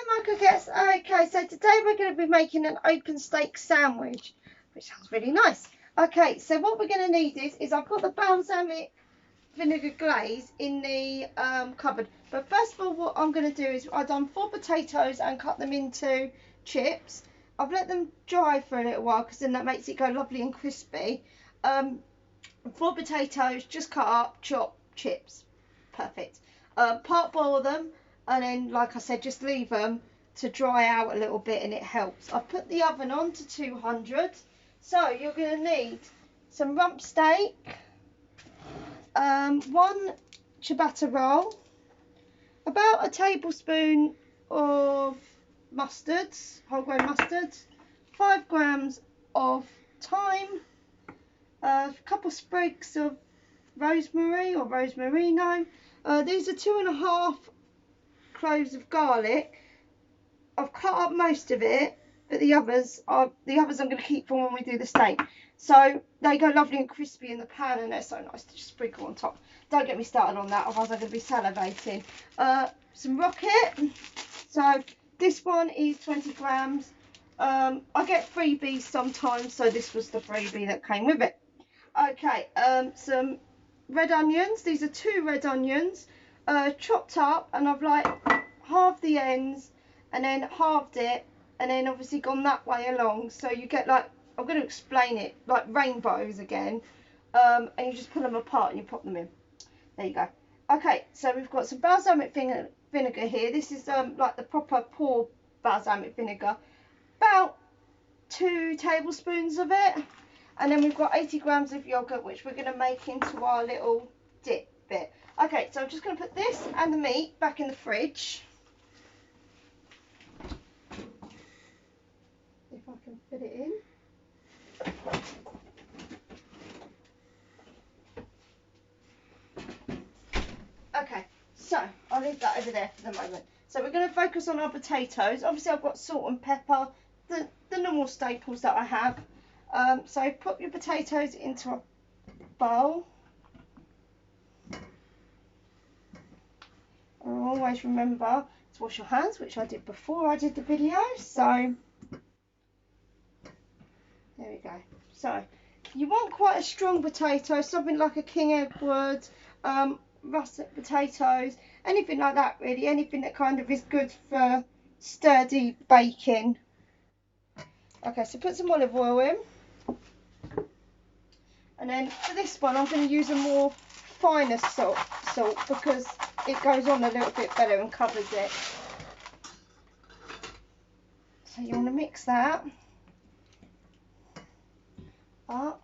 my cookies. Okay, so today we're going to be making an open steak sandwich, which sounds really nice. Okay, so what we're going to need is I've got the balsamic vinegar glaze in the cupboard. But first of all, what I'm going to do is I've done 4 potatoes and cut them into chips. I've let them dry for a little while because then that makes it go lovely and crispy. 4 potatoes, just cut up, chop, chips. Perfect. Part boil them, and then, like I said, just leave them to dry out a little bit, and it helps. I've put the oven on to 200. So you're going to need some rump steak, 1 ciabatta roll, about a tablespoon of mustards, whole grain mustards, 5 grams of thyme, a couple sprigs of rosemary or rosmarino. These are 2.5 cloves of garlic. I've cut up most of it, but the others I'm going to keep for when we do the steak. So they go lovely and crispy in the pan, and they're so nice to just sprinkle on top. Don't get me started on that, otherwise I'm going to be salivating. Some rocket. So this one is 20 grams. I get freebies sometimes, so this was the freebie that came with it. Okay, some red onions. These are 2 red onions, chopped up, and I've like halved the ends and then halved it, and then obviously gone that way along, so you get like, I'm going to explain it, like rainbows again, and you just pull them apart and you pop them in. There you go. Okay, so we've got some balsamic vinegar here. This is like the proper pour balsamic vinegar, about 2 tablespoons of it. And then we've got 80 grams of yogurt, which we're going to make into our little dip bit. Okay, so I'm just going to put this and the meat back in the fridge. If I can fit it in. Okay, so I'll leave that over there for the moment. So we're going to focus on our potatoes. Obviously I've got salt and pepper, the normal staples that I have. So put your potatoes into a bowl. And always remember to wash your hands, which I did before I did the video. So there we go. So you want quite a strong potato, something like a King Edward, russet potatoes, anything like that really, anything that kind of is good for sturdy baking. Okay, so put some olive oil in. And then for this one, I'm going to use a more finer salt because it goes on a little bit better and covers it. So you want to mix that up.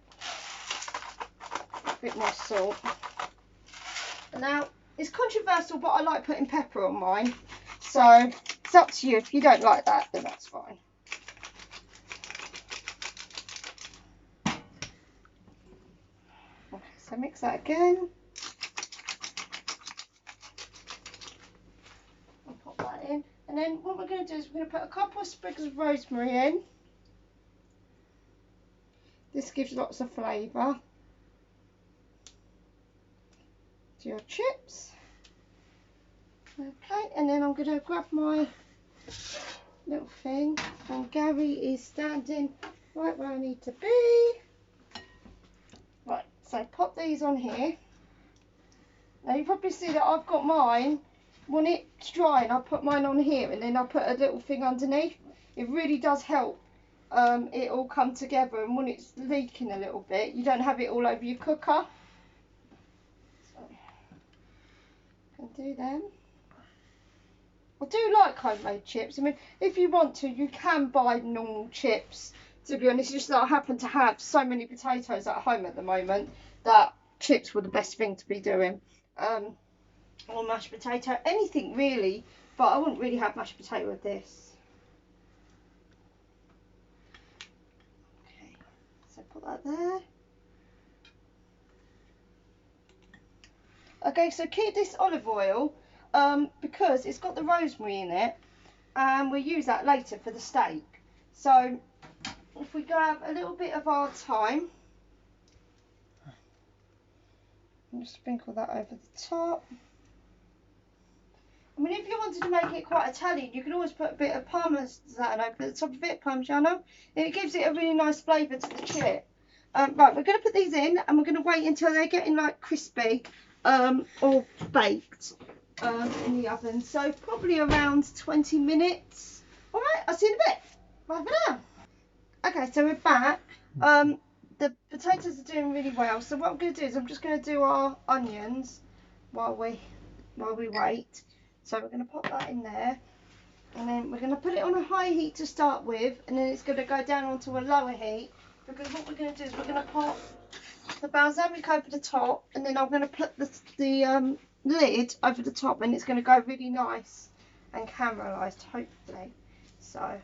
A bit more salt. Now, it's controversial, but I like putting pepper on mine. So it's up to you. If you don't like that, then that's fine. So mix that again. I'll pop that in. And then what we're going to do is we're going to put a couple of sprigs of rosemary in. This gives lots of flavour to your chips. Okay, and then I'm going to grab my little thing, and Gary is standing right where I need to be. Right, so pop these on here. Now you probably see that I've got mine, when it's dry, and I put mine on here, and then I put a little thing underneath. It really does help it all come together, and when it's leaking a little bit, you don't have it all over your cooker. So, can do them. I do like homemade chips. I mean, if you want to, you can buy normal chips. To be honest, it's just that I happen to have so many potatoes at home at the moment that chips were the best thing to be doing. Or mashed potato, anything really, but I wouldn't really have mashed potato with this. Okay, so put that there. Okay, so keep this olive oil because it's got the rosemary in it, and we'll use that later for the steak. So if we grab a little bit of our thyme, and just sprinkle that over the top. I mean, if you wanted to make it quite Italian, you could always put a bit of Parmesan over the top of it, Parmigiano. It gives it a really nice flavour to the chip. Right, we're going to put these in and we're going to wait until they're getting like crispy or baked in the oven. So probably around 20 minutes. All right, I'll see you in a bit. Bye for now. Okay, so we're back. The potatoes are doing really well. So what I'm going to do is I'm just going to do our onions while we wait. So we're going to pop that in there. And then we're going to put it on a high heat to start with, and then it's going to go down onto a lower heat, because what we're going to do is we're going to pop the balsamic over the top, and then I'm going to put the lid over the top, and it's going to go really nice and caramelised, hopefully. So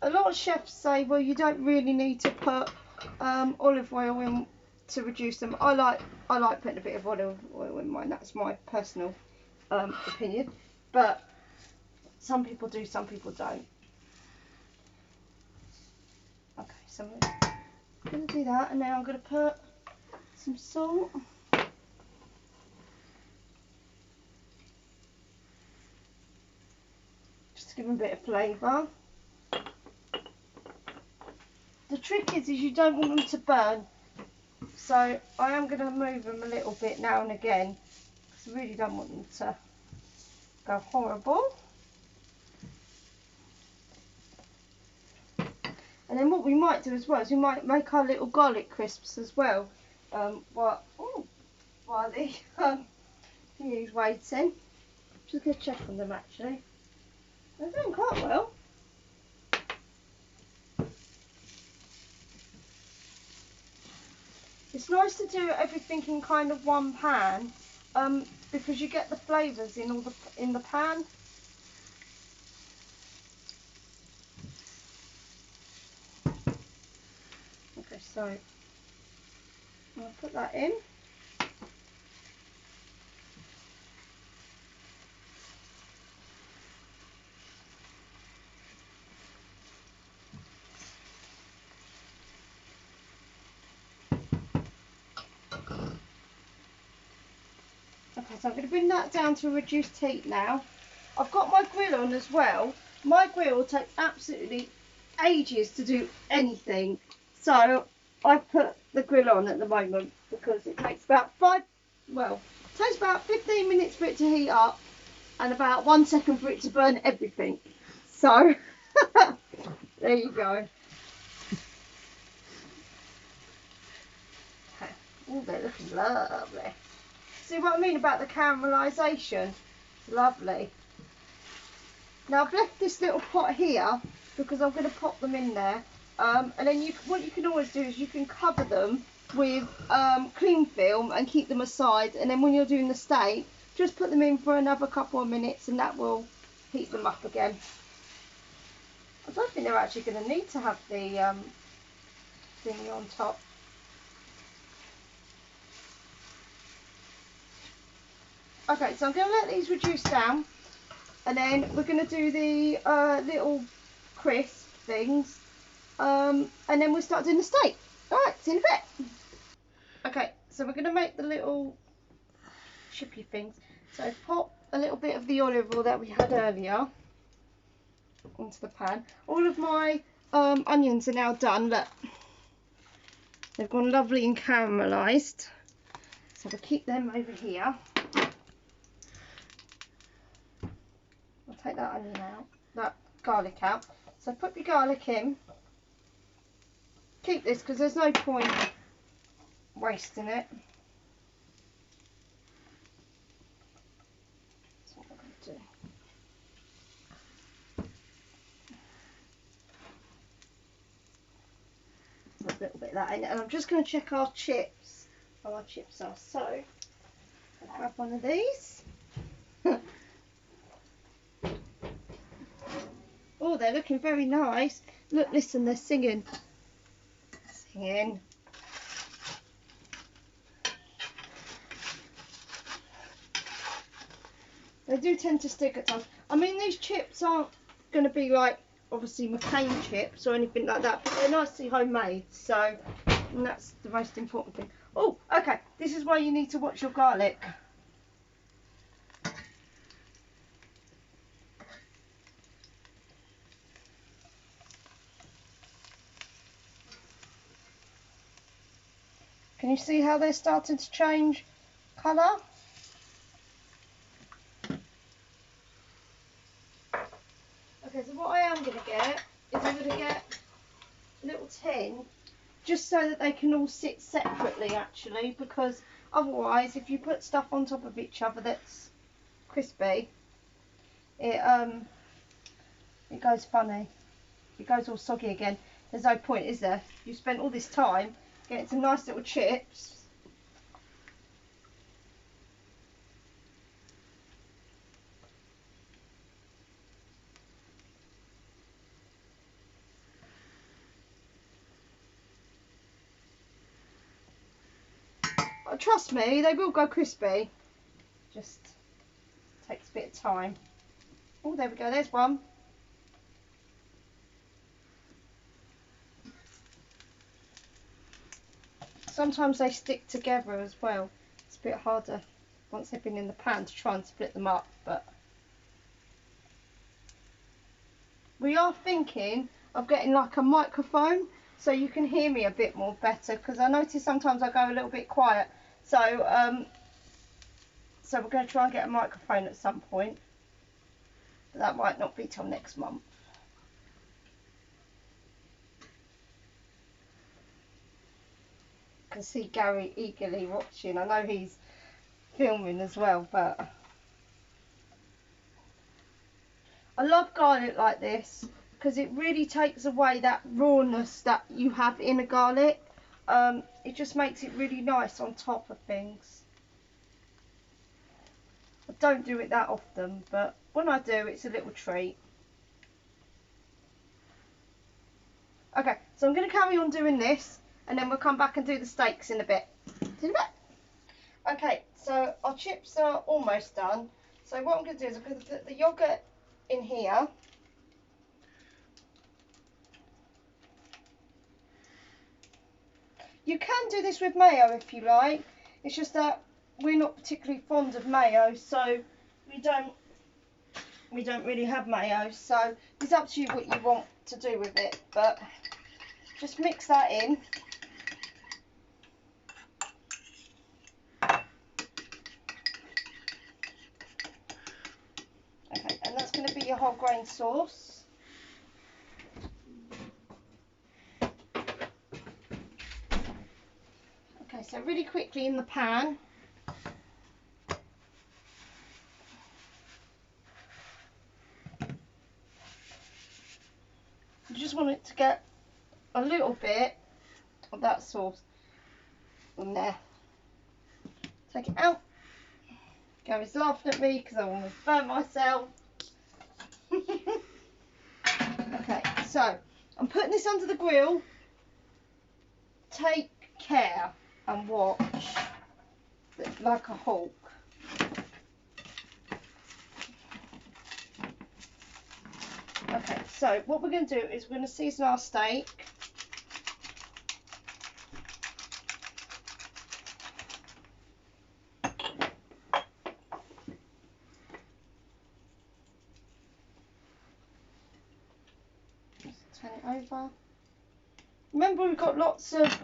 a lot of chefs say, well, you don't really need to put olive oil in to reduce them. I like putting a bit of olive oil in mine. That's my personal opinion, but some people do, some people don't. Okay, so I'm going to do that, and now I'm going to put some salt. Just to give them a bit of flavour. The trick is you don't want them to burn. So I am going to move them a little bit now and again, because I really don't want them to go horrible. And then what we might do as well is we might make our little garlic crisps as well, while the view's waiting. Just going to check on them actually. They're doing quite well. It's nice to do everything in kind of one pan, because you get the flavours in the pan. Okay, so I'll put that in. Okay, so I'm going to bring that down to a reduced heat now. I've got my grill on as well. My grill takes absolutely ages to do anything, so I've put the grill on at the moment because it takes about it takes about 15 minutes for it to heat up and about 1 second for it to burn everything. So there you go. Okay. Oh, they're looking lovely. See what I mean about the caramelisation? It's lovely. Now I've left this little pot here because I'm going to pop them in there, and then what you can always do is you can cover them with cling film and keep them aside, and then when you're doing the steak just put them in for another couple of minutes and that will heat them up again. I don't think they're actually going to need to have the thingy on top. Okay, so I'm going to let these reduce down, and then we're going to do the little crisp things, and then we'll start doing the steak. Alright, see you in a bit. Okay, so we're going to make the little chippy things. So pop a little bit of the olive oil that we had earlier into the pan. All of my onions are now done. Look, they've gone lovely and caramelised. So we'll keep them over here. I'll take that onion out, that garlic out. So put your garlic in. Keep this because there's no point wasting it. That's what I'm going to do. A little bit of that in, and I'm just going to check our chips, how our chips are. So I'll grab one of these. Oh, they're looking very nice. Look, listen, they're singing. Singing. They do tend to stick at times. I mean, these chips aren't going to be like obviously McCain chips or anything like that, but they're nicely homemade, so and that's the most important thing. Oh, okay, this is why you need to watch your garlic. Can you see how they're starting to change colour? Okay, so what I am going to get is I'm going to get a little tin just so that they can all sit separately actually, because otherwise if you put stuff on top of each other that's crispy, it goes funny. It goes all soggy again. There's no point, is there? You spent all this time getting some nice little chips. Trust me, they will go crispy. Just takes a bit of time. Oh, there we go. There's one. Sometimes they stick together as well. It's a bit harder once they've been in the pan to try and split them up, but we are thinking of getting like a microphone so you can hear me a bit more better, because I notice sometimes I go a little bit quiet. So so we're going to try and get a microphone at some point, but that might not be till next month. I can see Gary eagerly watching. I know he's filming as well, but I love garlic like this because it really takes away that rawness that you have in a garlic. It just makes it really nice on top of things. I don't do it that often, but when I do, it's a little treat. Okay, so I'm going to carry on doing this, and then we'll come back and do the steaks in a bit. See you in a bit. Okay, so our chips are almost done. So what I'm going to do is I'm going to put the yoghurt in here. You can do this with mayo if you like. It's just that we're not particularly fond of mayo, so we don't really have mayo. So it's up to you what you want to do with it, but just mix that in. Okay, and that's going to be your whole grain sauce. Okay, so really quickly in the pan. You just want it to get a little bit of that sauce in there. Take it out. Gary's laughing at me because I almost burnt myself. Okay, so I'm putting this under the grill. Take care and watch like a hawk. Okay, so what we're going to do is we're going to season our steak. Just turn it over. Remember, we've got lots of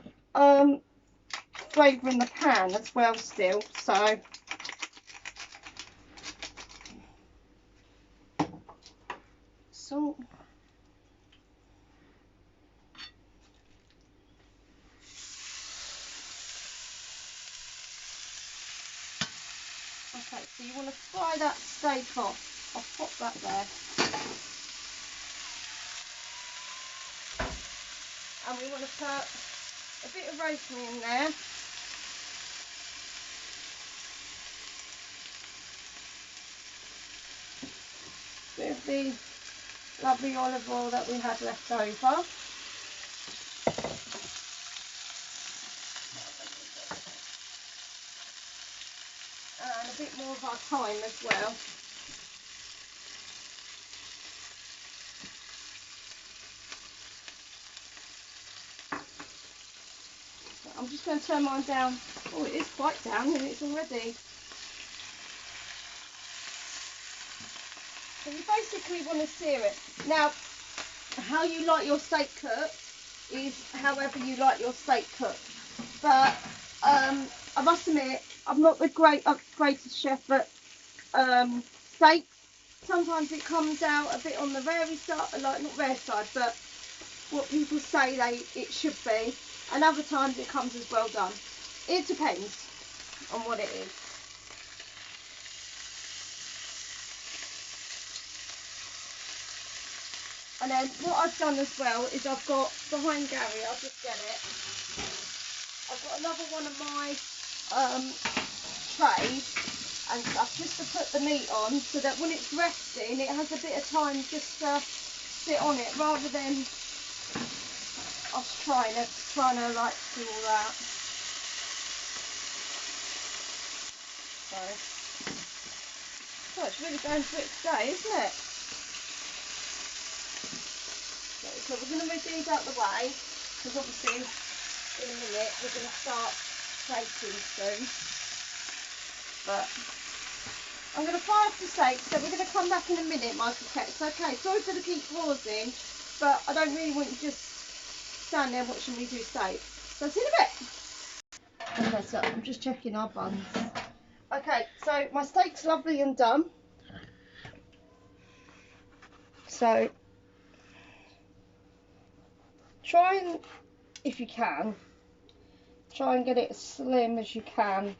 flavour in the pan as well still, so salt. Okay, so you want to fry that steak off. I'll pop that there. And we want to put a bit of rosemary in there. Bit of the lovely olive oil that we had left over. And a bit more of our thyme as well. just going to turn mine down. Oh, it is quite down and it's already. So you basically want to sear it. Now, how you like your steak cooked is however you like your steak cooked. But I must admit, I'm not the greatest chef at steak. Sometimes it comes out a bit on the rare side, like not rare side, but what people say it should be. And other times it comes as well done. It depends on what it is. And then what I've done as well is I've got behind Gary, I'll just get it. I've got another one of my trays and stuff just to put the meat on so that when it's resting it has a bit of time just to sit on it rather than us trying to like do all that. So it's really going for it today, isn't it? So we're going to move these out of the way because obviously in a minute we're going to start plating soon. But I'm going to fry off the steak, so we're going to come back in a minute, Michael Ketts. Okay, sorry for the keep pausing, but I don't really want you just stand there watching me do steak. So see you in a bit. Okay, so I'm just checking our buns. Okay, so my steak's lovely and done. So try and, if you can, try and get it as slim as you can.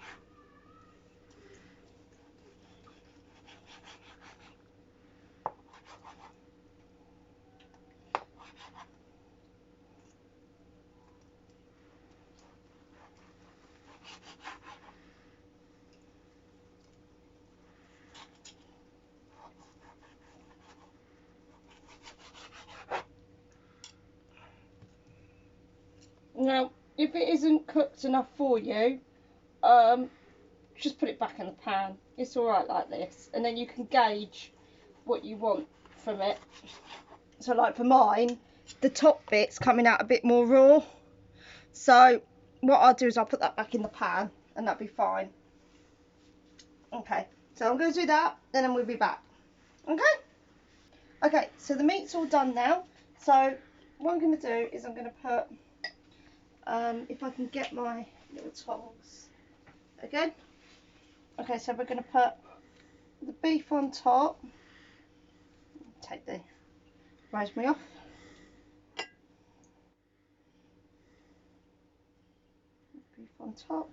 Now, if it isn't cooked enough for you, just put it back in the pan. It's alright like this. And then you can gauge what you want from it. So like for mine, the top bit's coming out a bit more raw. So what I'll do is I'll put that back in the pan and that'll be fine. Okay, so I'm going to do that and then we'll be back. Okay? Okay, so the meat's all done now. So what I'm going to do is I'm going to put, if I can get my little tongs again. Okay, so we're going to put the beef on top. Take the rosemary off. Beef on top.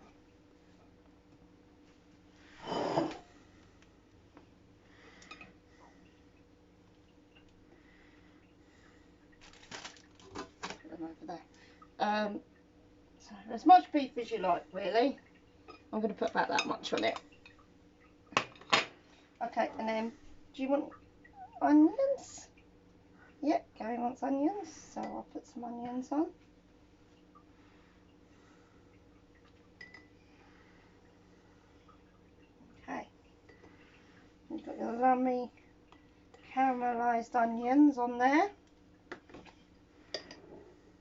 Put them over there. So as much beef as you like, really. I'm going to put about that much on it. Okay, and then do you want onions? Yep, Gary wants onions, so I'll put some onions on. Okay, you've got your lummy caramelised onions on there.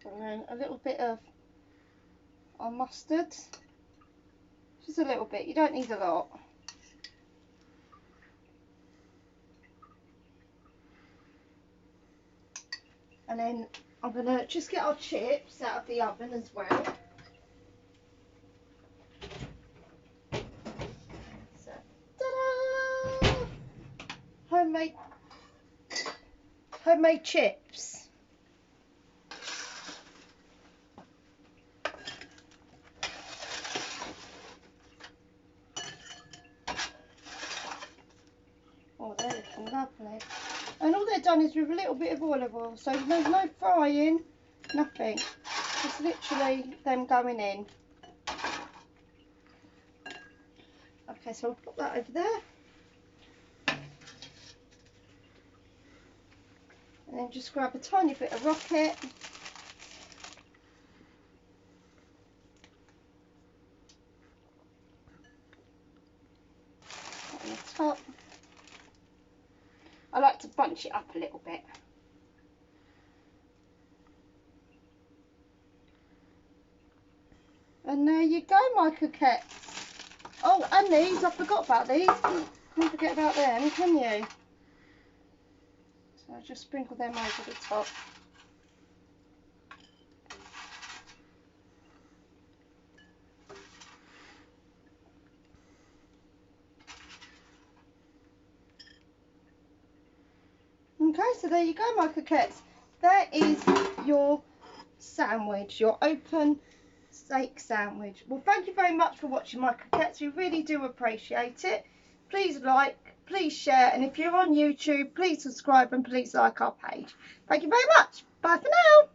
And then a little bit of our mustard. Just a little bit, you don't need a lot. And then I'm going to just get our chips out of the oven as well. So, ta-da! Homemade chips. Oh, they're looking lovely. And all they're done is with a little bit of olive oil, so there's no frying, nothing. It's literally them going in. Okay, so I'll put that over there. And then just grab a tiny bit of rocket. On the top. I like to bunch it up a little bit. And there you go, my coquettes. Oh, and these, I forgot about these. Can't forget about them, can you? So I'll just sprinkle them over the top. Okay, so there you go, my coquettes. There is your sandwich, your open steak sandwich. Well, thank you very much for watching, my coquettes. We really do appreciate it. Please like, please share, and if you're on YouTube, please subscribe and please like our page. Thank you very much. Bye for now.